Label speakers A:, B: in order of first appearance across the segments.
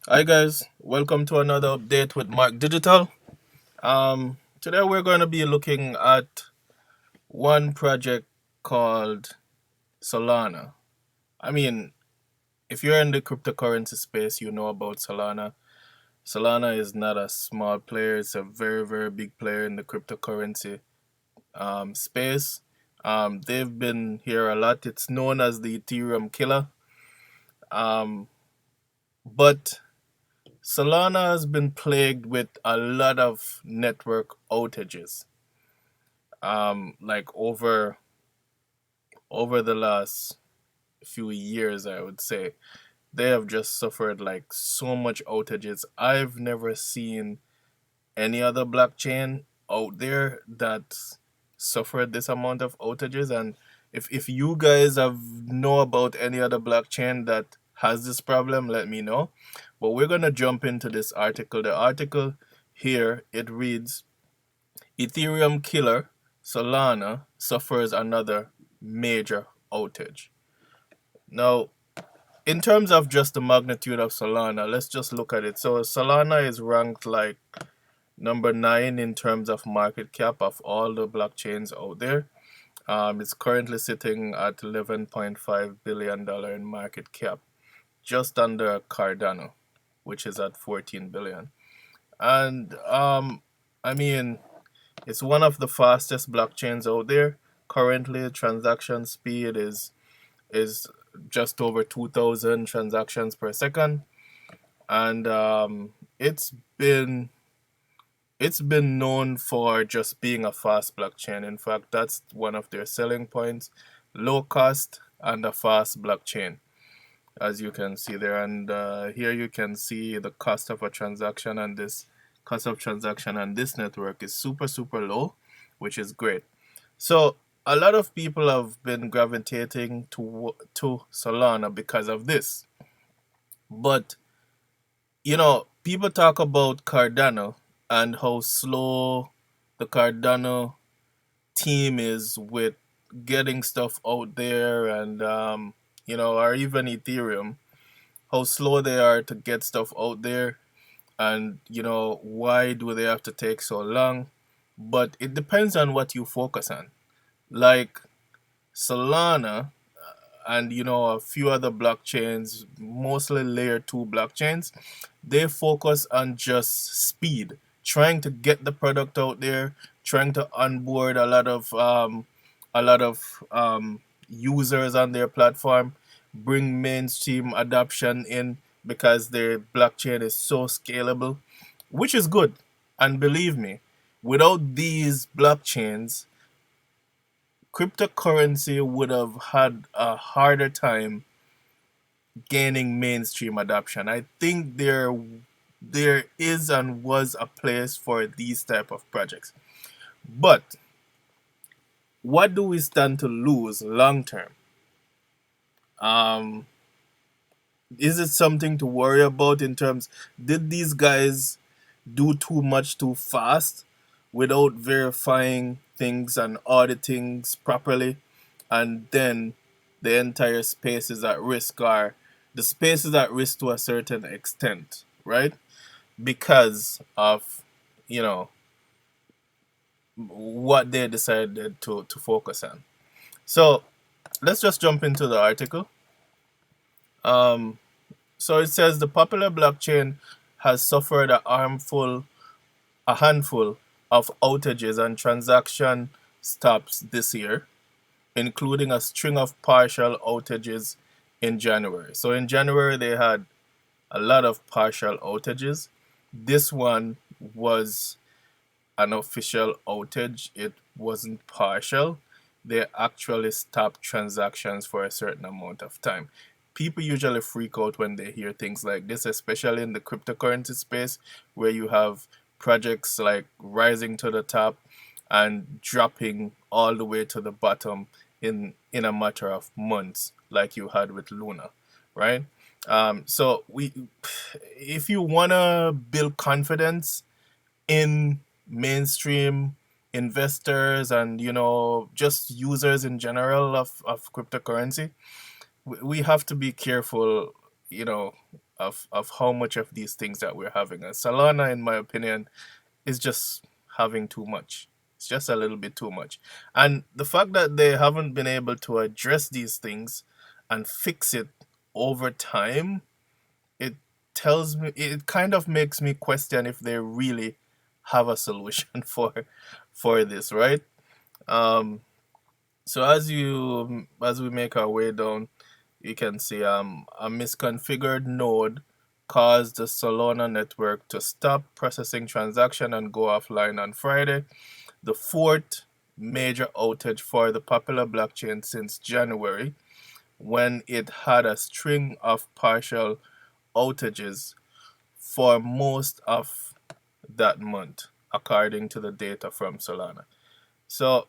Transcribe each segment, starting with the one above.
A: Hi guys, welcome to another update with Marc Digital. Today we're going to be looking at one project called Solana. I mean, if you're in the cryptocurrency space, you know about Solana. Solana is not a small player; it's a very big player in the cryptocurrency space. They've been here a lot. It's known as the Ethereum killer. Um, but Solana has been plagued with a lot of network outages. Like over the last few years, I would say they have just suffered like so much outages. I've never seen any other blockchain out there that suffered this amount of outages. And if you guys have know about any other blockchain that has this problem, let me know. But we're gonna jump into this article. The article here it reads Ethereum killer Solana suffers another major outage. Now, in terms of just the magnitude of Solana, let's just look at it. So Solana is ranked like number 9 in terms of market cap of all the blockchains out there. It's currently sitting at $11.5 billion in market cap, just under Cardano, which is at 14 billion. And I mean, it's one of the fastest blockchains out there. Currently, transaction speed is just over 2,000 transactions per second, and it's been it's been known for just being a fast blockchain. In fact, that's one of their selling points: low cost and a fast blockchain, as you can see there. And here you can see the cost of a transaction, and this cost of transaction on this network is super low, which is great. So a lot of people have been gravitating to Solana because of this. But people talk about Cardano and how slow the Cardano team is with getting stuff out there, and or even Ethereum, how slow they are to get stuff out there, and why do they have to take so long? But it depends on what you focus on. Like Solana and a few other blockchains, mostly layer 2 blockchains, they focus on just speed, trying to get the product out there, trying to onboard a lot of users on their platform, bring mainstream adoption in because their blockchain is so scalable, which is good. And believe me, without these blockchains, cryptocurrency would have had a harder time gaining mainstream adoption. I think there is and was a place for these type of projects. But what do we stand to lose long term? Um, is it something to worry about in terms, did these guys do too much too fast without verifying things and auditing properly, and then the entire space is at risk, or the space is at risk to a certain extent, right? Because of you know what they decided to focus on. So let's just jump into the article. um, so it says the popular blockchain has suffered a handful of outages and transaction stops this year, including a string of partial outages in January. So in January, they had a lot of partial outages. This one was an official outage, it wasn't partial. They actually stopped transactions for a certain amount of time. People usually freak out when they hear things like this, especially in the cryptocurrency space where you have projects like rising to the top and dropping all the way to the bottom in a matter of months, like you had with Luna, right? So if you wanna build confidence in mainstream investors and just users in general of cryptocurrency, we have to be careful, you know of how much of these things that we're having. And Solana, in my opinion, is just having too much. It's just a little bit too much. And the fact that they haven't been able to address these things and fix it over time, it tells me, it kind of makes me question if they really have a solution for this, right? Um, so as we make our way down, you can see a misconfigured node caused the Solana network to stop processing transaction and go offline on Friday, the fourth major outage for the popular blockchain since January, when it had a string of partial outages for most of that month, according to the data from Solana. So,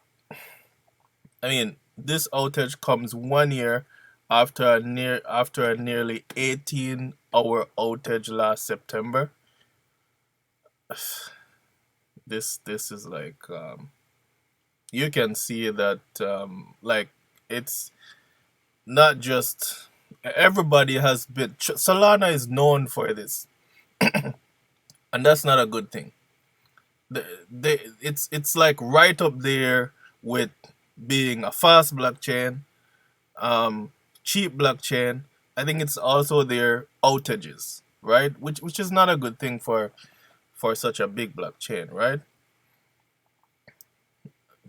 A: I mean, this outage comes 1 year after a nearly 18-hour outage last September. This is like you can see that like it's not just everybody has been Solana is known for this, and that's not a good thing. It's like right up there with being a fast blockchain, um, cheap blockchain. I think it's also their outages, right? Which is not a good thing for such a big blockchain, right?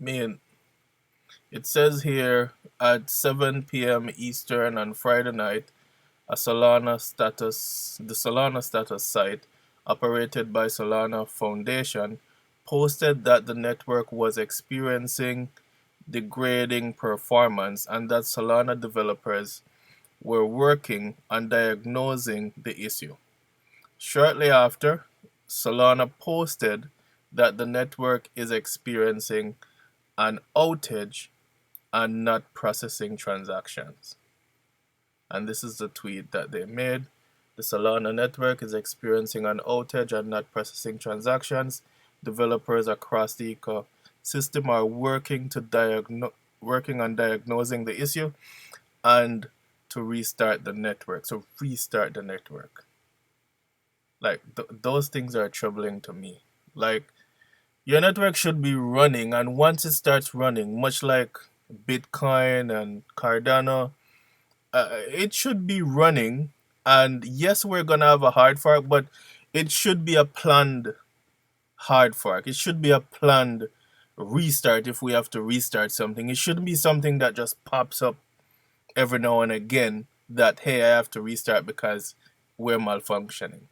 A: I mean, it says here at 7 p.m. Eastern on Friday night, the Solana status site, operated by Solana Foundation, posted that the network was experiencing degrading performance and that Solana developers were working on diagnosing the issue. Shortly after, Solana posted that the network is experiencing an outage and not processing transactions. And this is the tweet that they made. The Solana network is experiencing an outage and not processing transactions. Developers across the ecosystem are working on diagnosing the issue and to restart the network. So restart the network. Like those things are troubling to me. Like your network should be running, and once it starts running, much like Bitcoin and Cardano, it should be running. And yes, we're gonna have a hard fork, but it should be a planned hard fork. It should be a planned restart if we have to restart something. It shouldn't be something that just pops up every now and again that hey, I have to restart because we're malfunctioning.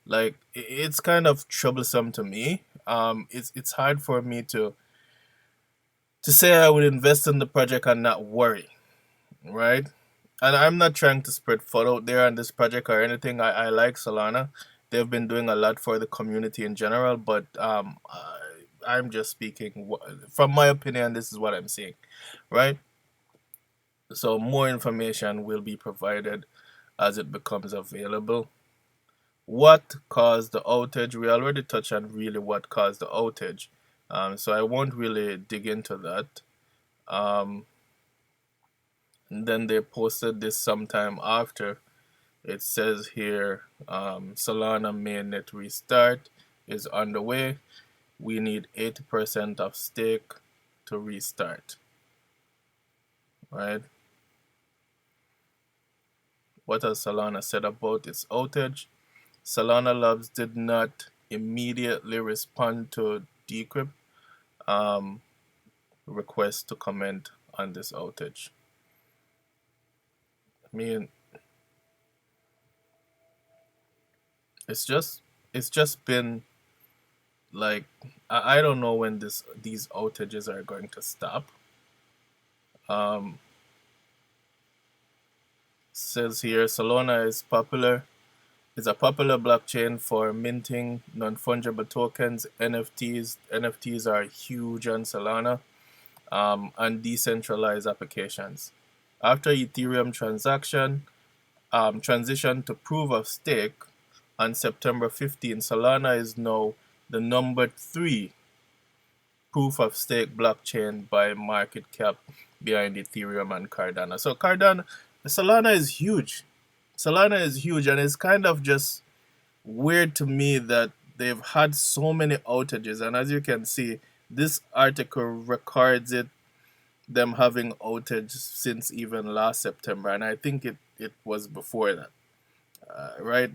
A: Like it's kind of troublesome to me. It's hard for me to say I would invest in the project and not worry, right? And I'm not trying to spread FUD out there on this project or anything. I like Solana. They've been doing a lot for the community in general, but I'm just speaking from my opinion. This is what I'm seeing, right? So more information will be provided as it becomes available. What caused the outage? We already touched on really what caused the outage, so I won't really dig into that. Um, and then they posted this sometime after. It says here Solana mainnet restart is underway. We need 80% of stake to restart. Right? What has Solana said about its outage? Solana Labs did not immediately respond to Decrypt um, request to comment on this outage. I mean, it's just been like I don't know when these outages are going to stop. Um, says here Solana is a popular blockchain for minting non-fungible tokens, NFTs. NFTs are huge on Solana, and decentralized applications. After Ethereum transition to proof of stake on September 15, Solana is now the number 3 proof of stake blockchain by market cap behind Ethereum and Cardano. So Solana is huge. Solana is huge, and it's kind of just weird to me that they've had so many outages. And as you can see, this article records it them having outage since even last September, and I think it was before that, right?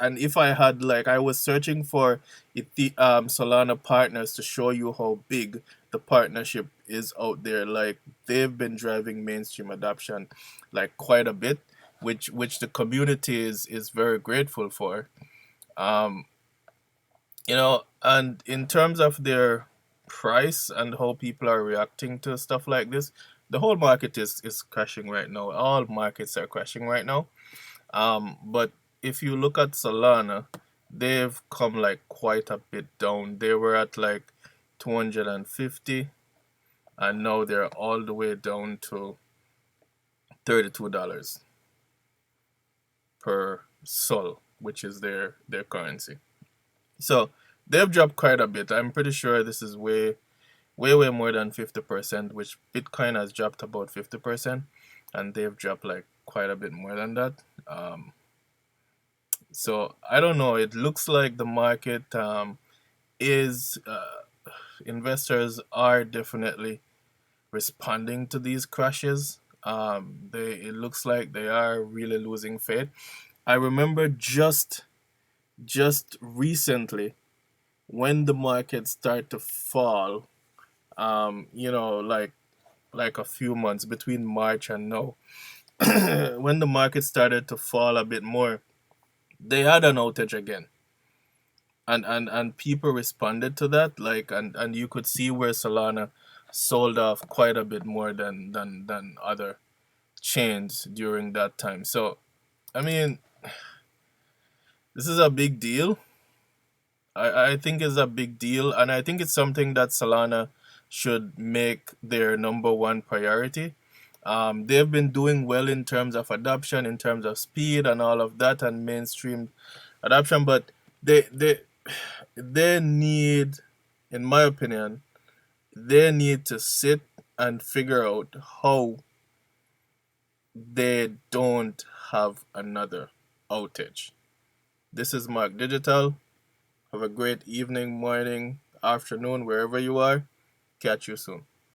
A: And if I had like I was searching for Solana partners to show you how big the partnership is out there. Like they've been driving mainstream adoption like quite a bit, which the community is very grateful for. Um, and in terms of their price and how people are reacting to stuff like this, the whole market is crashing right now. All markets are crashing right now. But if you look at Solana, they've come like quite a bit down. They were at like 250, and now they're all the way down to $32 per sol, which is their currency. So they've dropped quite a bit. I'm pretty sure this is way more than 50%, which Bitcoin has dropped about 50%, and they've dropped like quite a bit more than that. So I don't know. It looks like the market is investors are definitely responding to these crashes. They it looks like they are really losing faith. I remember just recently when the market started to fall. Like a few months between March and now, when the market started to fall a bit more, they had an outage again, and people responded to that. Like, and you could see where Solana sold off quite a bit more than other chains during that time. So I mean, this is a big deal. I think it's a big deal, and I think it's something that Solana should make their number one priority. They've been doing well in terms of adoption, in terms of speed, and all of that, and mainstream adoption. But they need, in my opinion, they need to sit and figure out how they don't have another outage. This is Mark Digital. Have a great evening, morning, afternoon, wherever you are. Catch you soon.